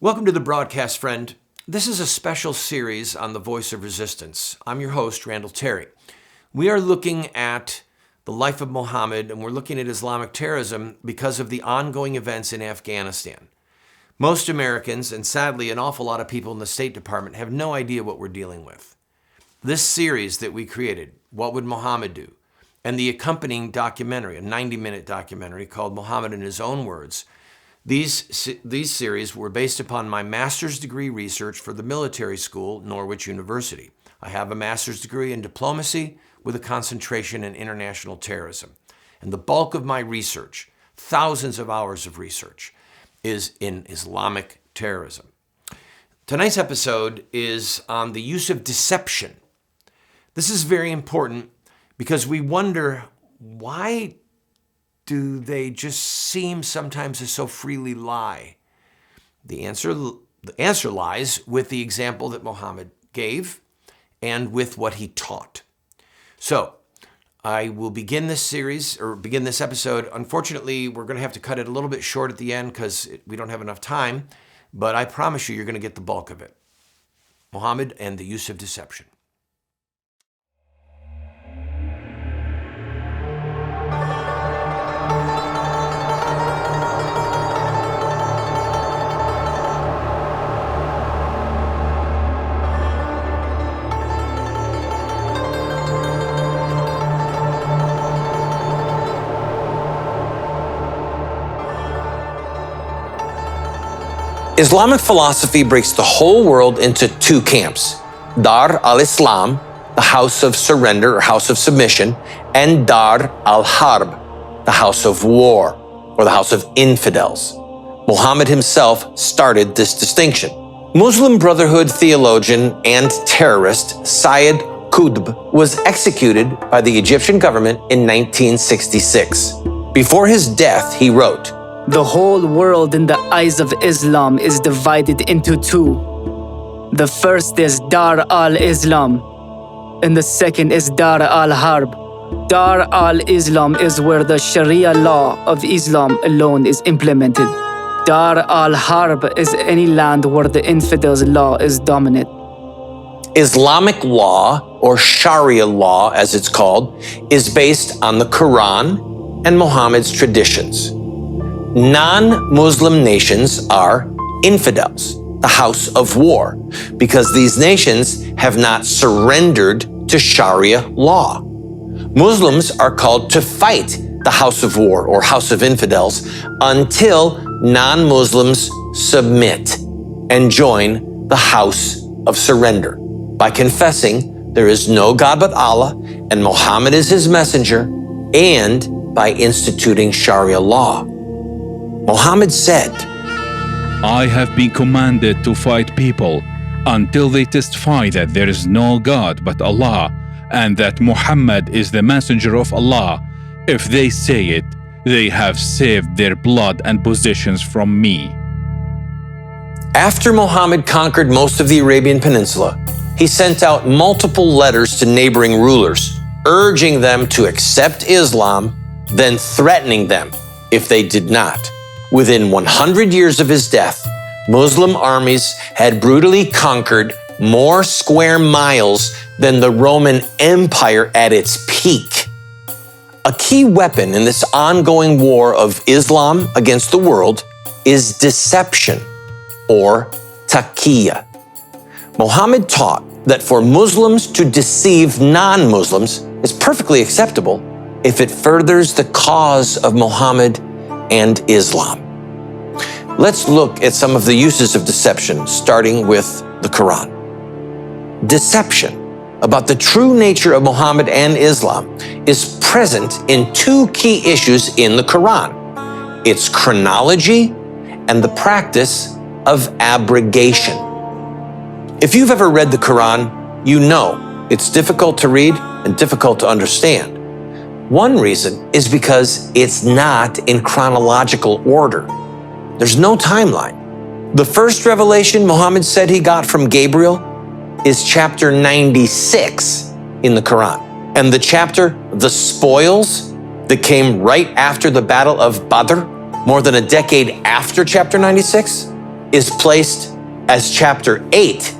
Welcome to the broadcast, friend. This is a special series on the voice of resistance. I'm your host, Randall Terry. We are looking at the life of Muhammad, and we're looking at Islamic terrorism because of the ongoing events in Afghanistan. Most Americans, and sadly an awful lot of people in the State Department, have no idea what we're dealing with. This series that we created, What Would Muhammad Do? And the accompanying documentary, a 90-minute documentary called Muhammad in His Own Words. These series were based upon my master's degree research for the military school, Norwich University. I have a master's degree in diplomacy with a concentration in international terrorism. And the bulk of my research, thousands of hours of research, is in Islamic terrorism. Tonight's episode is on the use of deception. This is very important because we wonder, why do they just seem sometimes to so freely lie? The answer lies with the example that Muhammad gave and with what he taught. So I will begin this episode. Unfortunately, we're going to have to cut it a little bit short at the end because we don't have enough time, but I promise you're going to get the bulk of it. Muhammad and the use of deception. Islamic philosophy breaks the whole world into two camps: Dar al-Islam, the house of surrender or house of submission, and Dar al-Harb, the house of war or the house of infidels. Muhammad himself started this distinction. Muslim Brotherhood theologian and terrorist Sayyid Qutb was executed by the Egyptian government in 1966. Before his death, he wrote, "The whole world in the eyes of Islam is divided into two. The first is Dar al-Islam, and the second is Dar al-Harb. Dar al-Islam is where the Sharia law of Islam alone is implemented. Dar al-Harb is any land where the infidels' law is dominant." Islamic law, or Sharia law as it's called, is based on the Quran and Muhammad's traditions. Non-Muslim nations are infidels, the house of war, because these nations have not surrendered to Sharia law. Muslims are called to fight the house of war or house of infidels until non-Muslims submit and join the house of surrender by confessing there is no God but Allah and Muhammad is his messenger, and by instituting Sharia law. Muhammad said, "I have been commanded to fight people until they testify that there is no God but Allah and that Muhammad is the messenger of Allah. If they say it, they have saved their blood and possessions from me." After Muhammad conquered most of the Arabian Peninsula, he sent out multiple letters to neighboring rulers, urging them to accept Islam, then threatening them if they did not. Within 100 years of his death, Muslim armies had brutally conquered more square miles than the Roman Empire at its peak. A key weapon in this ongoing war of Islam against the world is deception, or taqiyya. Muhammad taught that for Muslims to deceive non-Muslims is perfectly acceptable if it furthers the cause of Muhammad and Islam. Let's look at some of the uses of deception, starting with the Quran. Deception about the true nature of Muhammad and Islam is present in two key issues in the Quran: its chronology and the practice of abrogation. If you've ever read the Quran, you know it's difficult to read and difficult to understand. One reason is because it's not in chronological order. There's no timeline. The first revelation Muhammad said he got from Gabriel is chapter 96 in the Quran. And the chapter, the spoils, that came right after the Battle of Badr, more than a decade after chapter 96, is placed as chapter 8.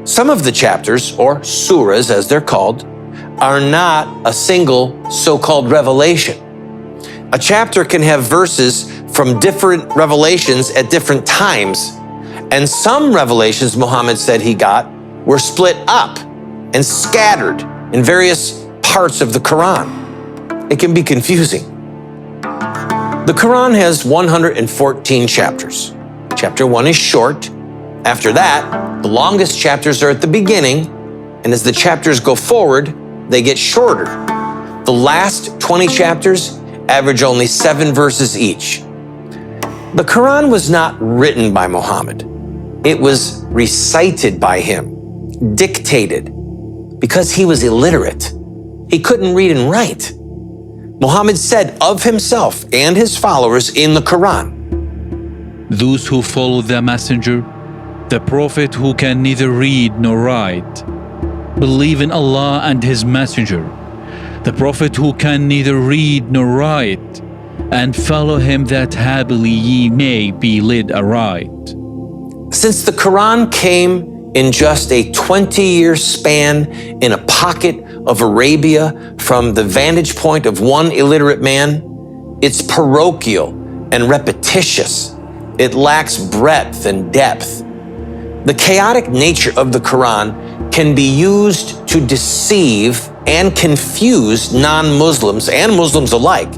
Some of the chapters, or surahs as they're called, are not a single so-called revelation. A chapter can have verses from different revelations at different times, and some revelations Muhammad said he got were split up and scattered in various parts of the Quran. It can be confusing. The Quran has 114 chapters. Chapter 1 is short. After that, the longest chapters are at the beginning, and as the chapters go forward, they get shorter. The last 20 chapters average only 7 verses each. The Quran was not written by Muhammad. It was recited by him, dictated, because he was illiterate. He couldn't read and write. Muhammad said of himself and his followers in the Quran, Those who follow the messenger, the prophet who can neither read nor write, believe in Allah and his messenger, the prophet who can neither read nor write, and follow him that happily ye may be led aright. Since the Quran came in just a 20-year span in a pocket of Arabia from the vantage point of one illiterate man, it's parochial and repetitious. It lacks breadth and depth. The chaotic nature of the Quran can be used to deceive and confuse non-Muslims and Muslims alike,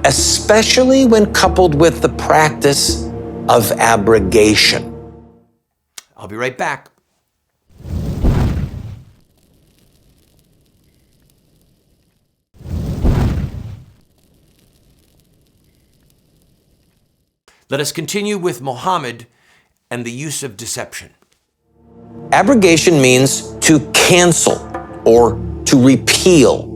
especially when coupled with the practice of abrogation. I'll be right back. Let us continue with Muhammad and the use of deception. Abrogation means to cancel or to repeal.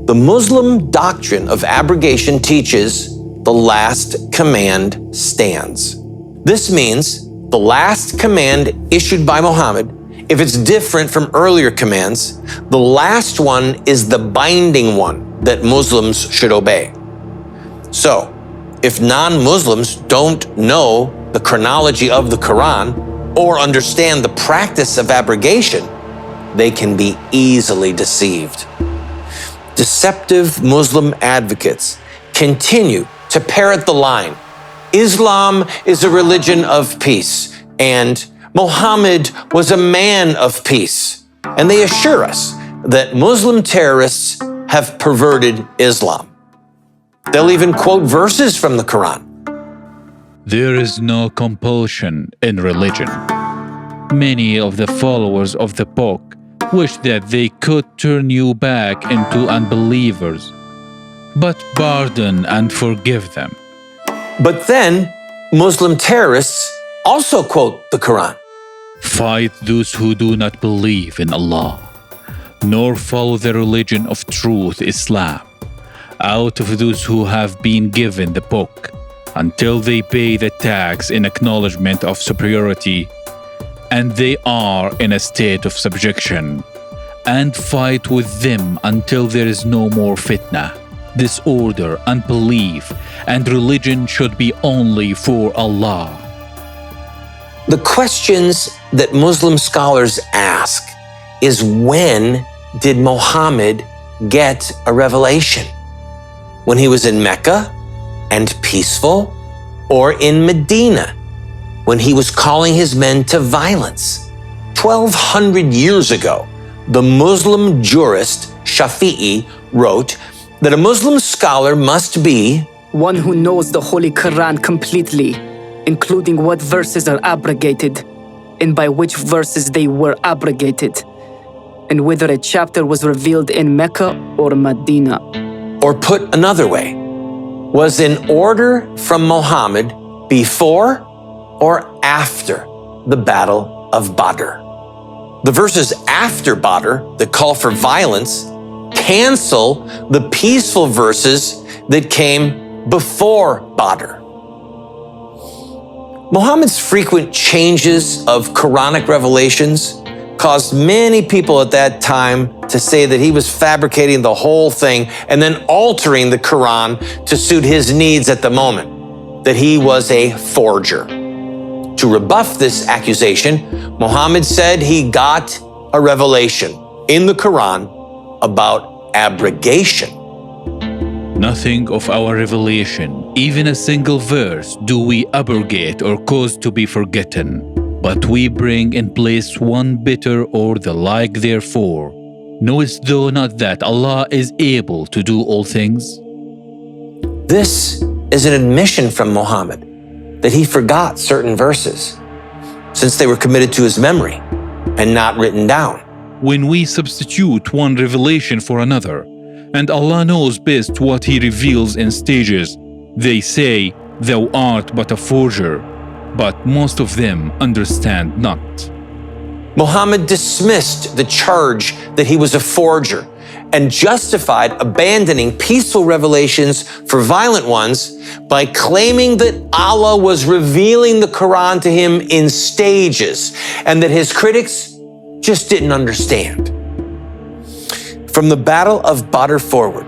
The Muslim doctrine of abrogation teaches the last command stands. This means the last command issued by Muhammad, if it's different from earlier commands, the last one is the binding one that Muslims should obey. So, if non-Muslims don't know the chronology of the Quran or understand the practice of abrogation, they can be easily deceived. Deceptive Muslim advocates continue to parrot the line, Islam is a religion of peace, and Muhammad was a man of peace. And they assure us that Muslim terrorists have perverted Islam. They'll even quote verses from the Quran. There is no compulsion in religion. Many of the followers of the book wish that they could turn you back into unbelievers, but pardon and forgive them. But then, Muslim terrorists also quote the Quran. Fight those who do not believe in Allah, nor follow the religion of truth, Islam, out of those who have been given the book, until they pay the tax in acknowledgement of superiority, and they are in a state of subjection, and fight with them until there is no more fitna, disorder, unbelief, and religion should be only for Allah. The questions that Muslim scholars ask is, when did Muhammad get a revelation? When he was in Mecca and peaceful, or in Medina when he was calling his men to violence? 1,200 years ago, the Muslim jurist Shafi'i wrote that a Muslim scholar must be one who knows the Holy Quran completely, including what verses are abrogated, and by which verses they were abrogated, and whether a chapter was revealed in Mecca or Medina. Or put another way, was an order from Muhammad before or after the Battle of Badr. The verses after Badr that call for violence cancel the peaceful verses that came before Badr. Muhammad's frequent changes of Quranic revelations caused many people at that time to say that he was fabricating the whole thing and then altering the Quran to suit his needs at the moment, that he was a forger. To rebuff this accusation, Muhammad said he got a revelation in the Quran about abrogation. Nothing of our revelation, even a single verse, do we abrogate or cause to be forgotten, but we bring in place one better or the like therefore. Knowest thou not that Allah is able to do all things? This is an admission from Muhammad that he forgot certain verses, since they were committed to his memory and not written down. When we substitute one revelation for another, and Allah knows best what He reveals in stages, they say, Thou art but a forger, but most of them understand not. Muhammad dismissed the charge that he was a forger and justified abandoning peaceful revelations for violent ones by claiming that Allah was revealing the Quran to him in stages and that his critics just didn't understand. From the Battle of Badr forward,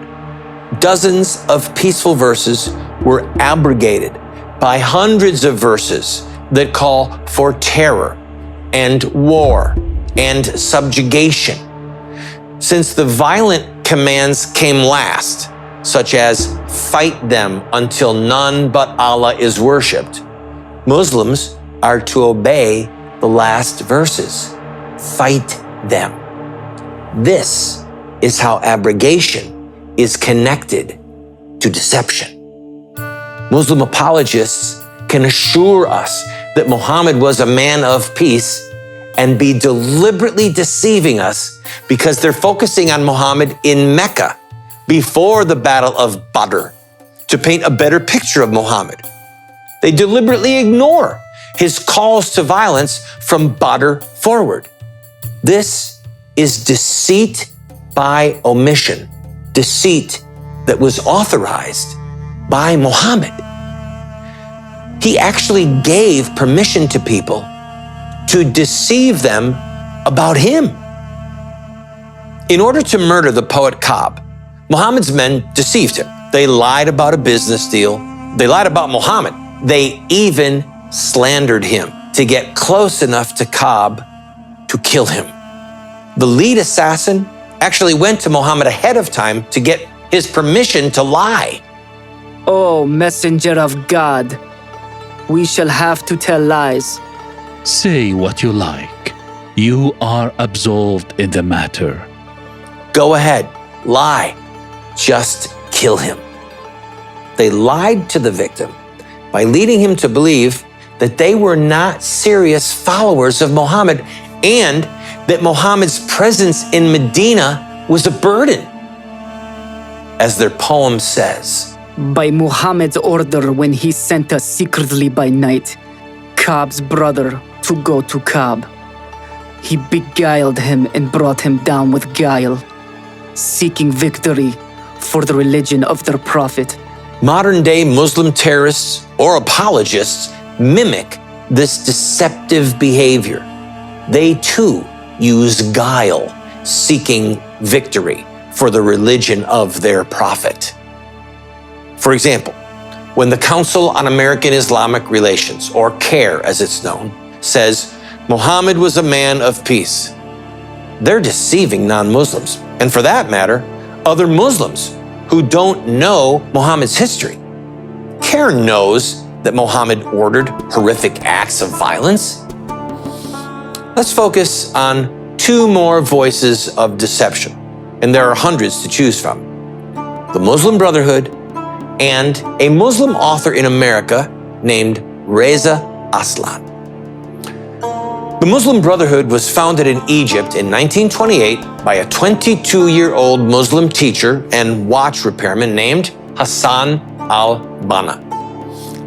dozens of peaceful verses were abrogated by hundreds of verses that call for terror and war and subjugation. Since the violent commands came last, such as fight them until none but Allah is worshipped, Muslims are to obey the last verses. Fight them. This is how abrogation is connected to deception. Muslim apologists can assure us that Muhammad was a man of peace and be deliberately deceiving us because they're focusing on Muhammad in Mecca before the Battle of Badr to paint a better picture of Muhammad. They deliberately ignore his calls to violence from Badr forward. This is deceit by omission, deceit that was authorized by Muhammad. He actually gave permission to people to deceive them about him. In order to murder the poet Ka'b, Muhammad's men deceived him. They lied about a business deal. They lied about Muhammad. They even slandered him to get close enough to Ka'b to kill him. The lead assassin actually went to Muhammad ahead of time to get his permission to lie. O messenger of God, we shall have to tell lies. Say what you like. You are absolved in the matter. Go ahead, lie. Just kill him. They lied to the victim by leading him to believe that they were not serious followers of Muhammad and that Muhammad's presence in Medina was a burden. As their poem says, By Muhammad's order, when he sent us secretly by night, Ka'b's brother, to go to Ka'b, he beguiled him and brought him down with guile, seeking victory for the religion of their prophet. modern-day Muslim terrorists or apologists mimic this deceptive behavior. They too use guile, seeking victory for the religion of their prophet. For example, when the Council on American Islamic Relations, or CARE as it's known, says Muhammad was a man of peace, they're deceiving non-Muslims, and for that matter, other Muslims who don't know Muhammad's history. CARE knows that Muhammad ordered horrific acts of violence. Let's focus on two more voices of deception, and there are hundreds to choose from. The Muslim Brotherhood and a Muslim author in America named Reza Aslan. The Muslim Brotherhood was founded in Egypt in 1928 by a 22-year-old Muslim teacher and watch repairman named Hassan al-Banna.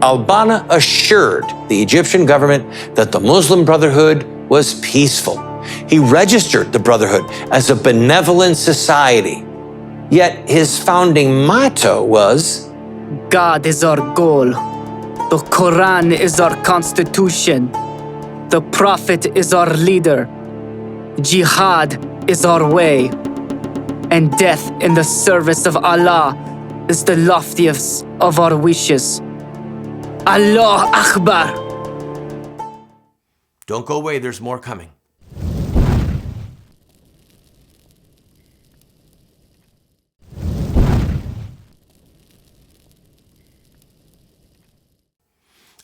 Al-Banna assured the Egyptian government that the Muslim Brotherhood was peaceful. He registered the Brotherhood as a benevolent society. Yet his founding motto was, God is our goal. The Quran is our constitution. The Prophet is our leader. Jihad is our way. And death in the service of Allah is the loftiest of our wishes. Allah Akbar. Don't go away, there's more coming.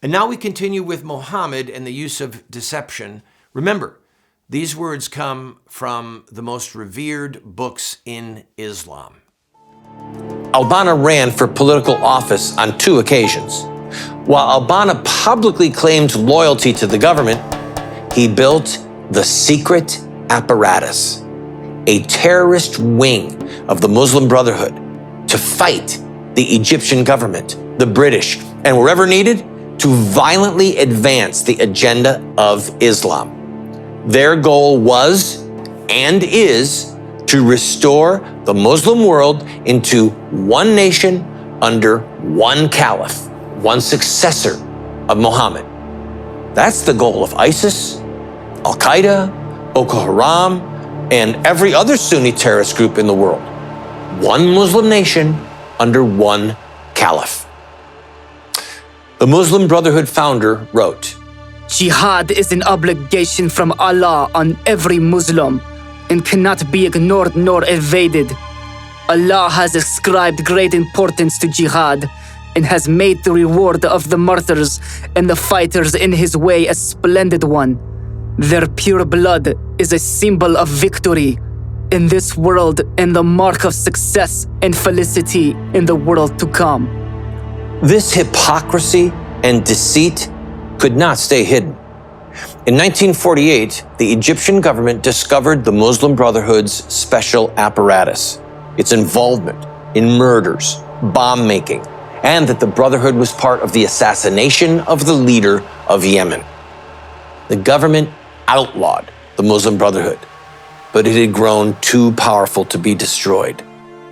And now we continue with Muhammad and the use of deception. Remember, these words come from the most revered books in Islam. Al-Banna ran for political office on 2 occasions. While Al-Banna publicly claimed loyalty to the government, he built the secret apparatus, a terrorist wing of the Muslim Brotherhood, to fight the Egyptian government, the British, and wherever needed, to violently advance the agenda of Islam. Their goal was and is to restore the Muslim world into one nation under one caliph, one successor of Muhammad. That's the goal of ISIS, Al-Qaeda, Boko Haram, and every other Sunni terrorist group in the world. One Muslim nation under one caliph. The Muslim Brotherhood founder wrote, Jihad is an obligation from Allah on every Muslim and cannot be ignored nor evaded. Allah has ascribed great importance to jihad and has made the reward of the martyrs and the fighters in His way a splendid one. Their pure blood is a symbol of victory in this world and the mark of success and felicity in the world to come. This hypocrisy and deceit could not stay hidden. In 1948, the Egyptian government discovered the Muslim Brotherhood's special apparatus, its involvement in murders, bomb making, and that the Brotherhood was part of the assassination of the leader of Yemen. The government outlawed the Muslim Brotherhood, but it had grown too powerful to be destroyed.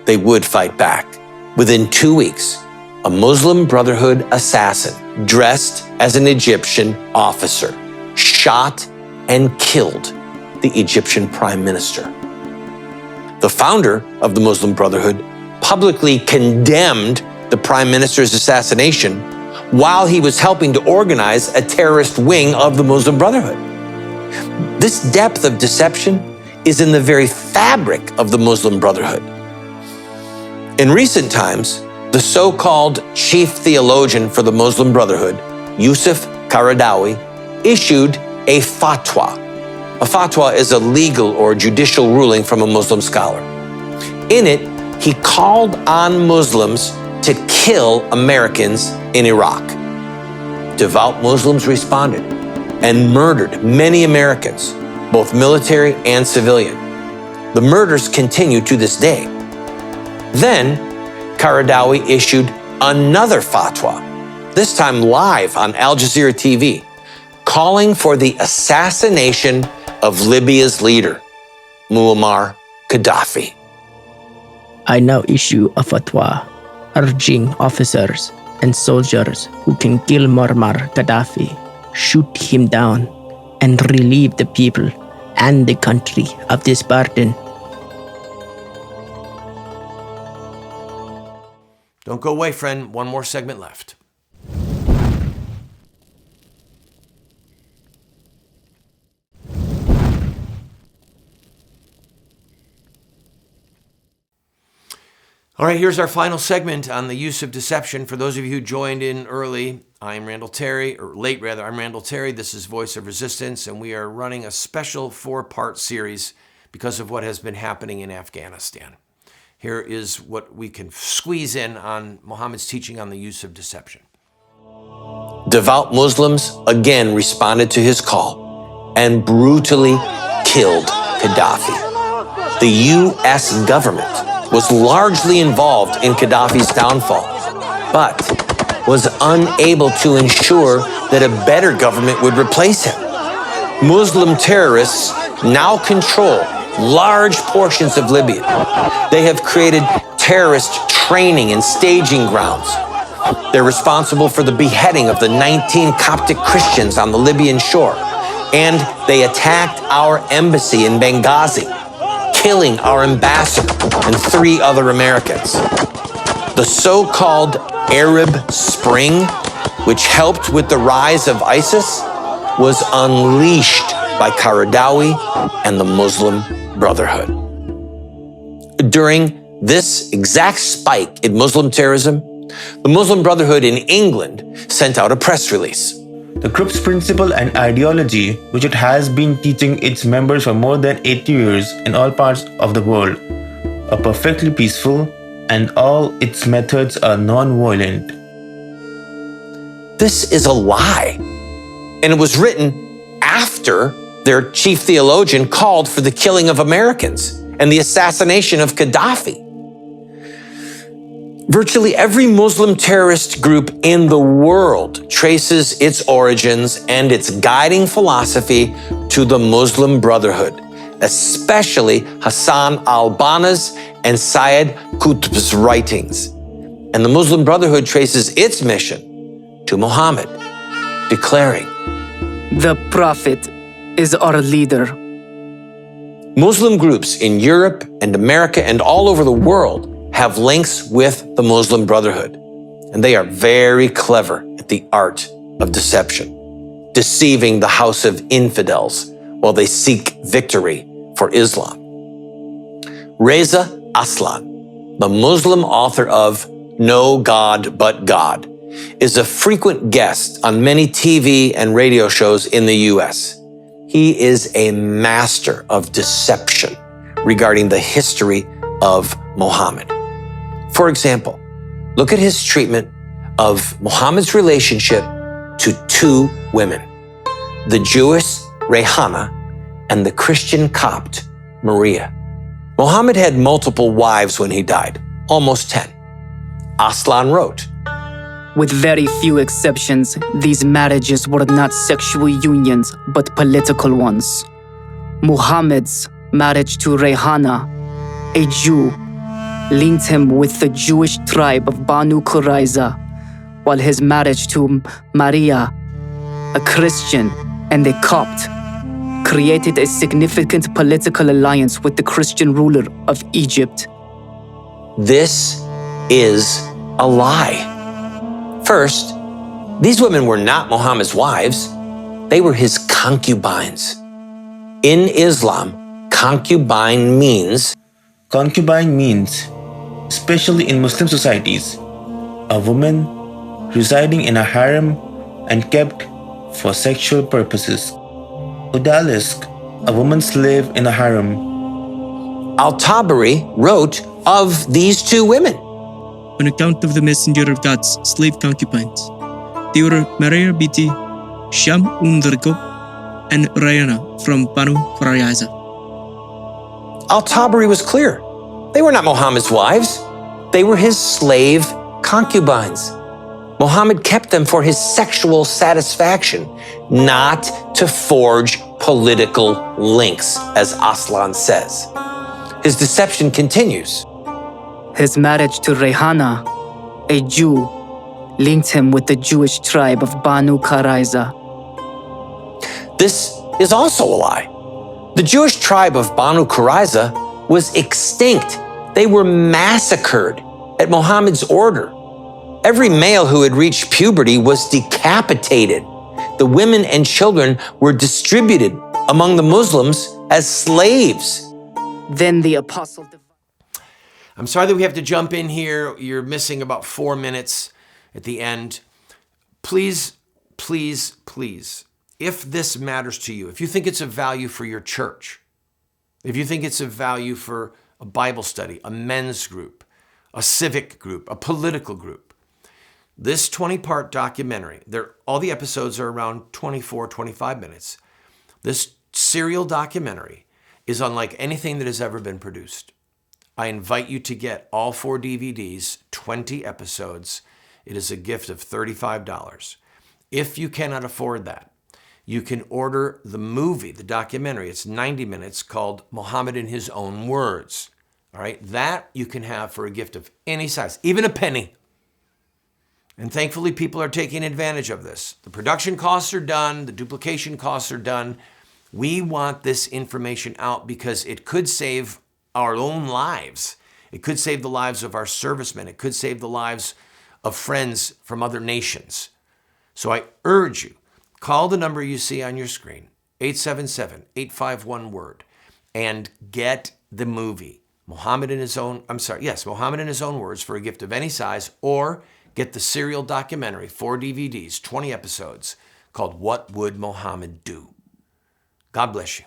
They would fight back. Within 2 weeks, a Muslim Brotherhood assassin, dressed as an Egyptian officer, shot and killed the Egyptian prime minister. The founder of the Muslim Brotherhood publicly condemned the prime minister's assassination while he was helping to organize a terrorist wing of the Muslim Brotherhood. This depth of deception is in the very fabric of the Muslim Brotherhood. In recent times, the so-called chief theologian for the Muslim Brotherhood, Yusuf Qaradawi, issued a fatwa. A fatwa is a legal or judicial ruling from a Muslim scholar. In it, he called on Muslims to kill Americans in Iraq. Devout Muslims responded and murdered many Americans, both military and civilian. The murders continue to this day. Then, Qaradawi issued another fatwa, this time live on Al Jazeera TV, calling for the assassination of Libya's leader, Muammar Gaddafi. I now issue a fatwa urging officers and soldiers who can kill Muammar Gaddafi, shoot him down, and relieve the people and the country of this burden. Don't go away, friend. One more segment left. All right, here's our final segment on the use of deception. For those of you who joined in early, I'm Randall Terry, or late rather, I'm Randall Terry. This is Voice of Resistance, and we are running a special 4-part series because of what has been happening in Afghanistan. Here is what we can squeeze in on Muhammad's teaching on the use of deception. Devout Muslims again responded to his call and brutally killed Gaddafi. The U.S. government was largely involved in Gaddafi's downfall, but was unable to ensure that a better government would replace him. Muslim terrorists now control large portions of Libya. They have created terrorist training and staging grounds. They're responsible for the beheading of the 19 Coptic Christians on the Libyan shore. And they attacked our embassy in Benghazi, killing our ambassador and 3 other Americans. The so-called Arab Spring, which helped with the rise of ISIS, was unleashed by Qaradawi and the Muslim Brotherhood. During this exact spike in Muslim terrorism, the Muslim Brotherhood in England sent out a press release. The group's principle and ideology, which it has been teaching its members for more than 80 years in all parts of the world, are perfectly peaceful and all its methods are non-violent. This is a lie. And it was written after their chief theologian called for the killing of Americans and the assassination of Gaddafi. Virtually every Muslim terrorist group in the world traces its origins and its guiding philosophy to the Muslim Brotherhood, especially Hassan al-Banna's and Syed Qutb's writings. And the Muslim Brotherhood traces its mission to Muhammad, declaring, The Prophet is our leader. Muslim groups in Europe and America and all over the world have links with the Muslim Brotherhood, and they are very clever at the art of deception, deceiving the house of infidels while they seek victory for Islam. Reza Aslan, the Muslim author of No God But God, is a frequent guest on many TV and radio shows in the US. He is a master of deception regarding the history of Muhammad. For example, look at his treatment of Muhammad's relationship to two women, the Jewish Rehana and the Christian Copt, Maria. Muhammad had multiple wives when he died, almost 10. Aslan wrote, With very few exceptions, these marriages were not sexual unions, but political ones. Muhammad's marriage to Rehana, a Jew, linked him with the Jewish tribe of Banu Qurayza, while his marriage to Maria, a Christian and a Copt, created a significant political alliance with the Christian ruler of Egypt. This is a lie. First, these women were not Muhammad's wives. They were his concubines. In Islam, concubine means, especially in Muslim societies, a woman residing in a harem and kept for sexual purposes. Odalisque, a woman slave in a harem. Al-Tabari wrote of these two women. On account of the Messenger of God's slave concubines, they were Maria binti Sham Undarko and Rayana from Banu Qurayza. Al-Tabari was clear. They were not Muhammad's wives. They were his slave concubines. Muhammad kept them for his sexual satisfaction, not to forge political links, as Aslan says. His deception continues. His marriage to Rehana, a Jew, linked him with the Jewish tribe of Banu Qurayza. This is also a lie. The Jewish tribe of Banu Qurayza was extinct. They were massacred at Muhammad's order. Every male who had reached puberty was decapitated. The women and children were distributed among the Muslims as slaves. Then the apostle... I'm sorry that we have to jump in here. You're missing about 4 minutes at the end. Please, please, please, if this matters to you, if you think it's of value for your church, if you think it's of value for a Bible study, a men's group, a civic group, a political group, this 20-part documentary, all the episodes are around 24, 25 minutes. This serial documentary is unlike anything that has ever been produced. I invite you to get all 4 DVDs, 20 episodes. It is a gift of $35. If you cannot afford that, you can order the movie, the documentary. It's 90 minutes called Muhammad in His Own Words. All right, that you can have for a gift of any size, even a penny. And thankfully, people are taking advantage of this. The production costs are done. The duplication costs are done. We want this information out because it could save our own lives. It could save the lives of our servicemen. It could save the lives of friends from other nations. So I urge you, Call the number you see on your screen, 877-851-WORD, and get the movie, Muhammad in His Own Words, for a gift of any size, or get the serial documentary, 4 DVDs, 20 episodes, called What Would Muhammad Do? God bless you.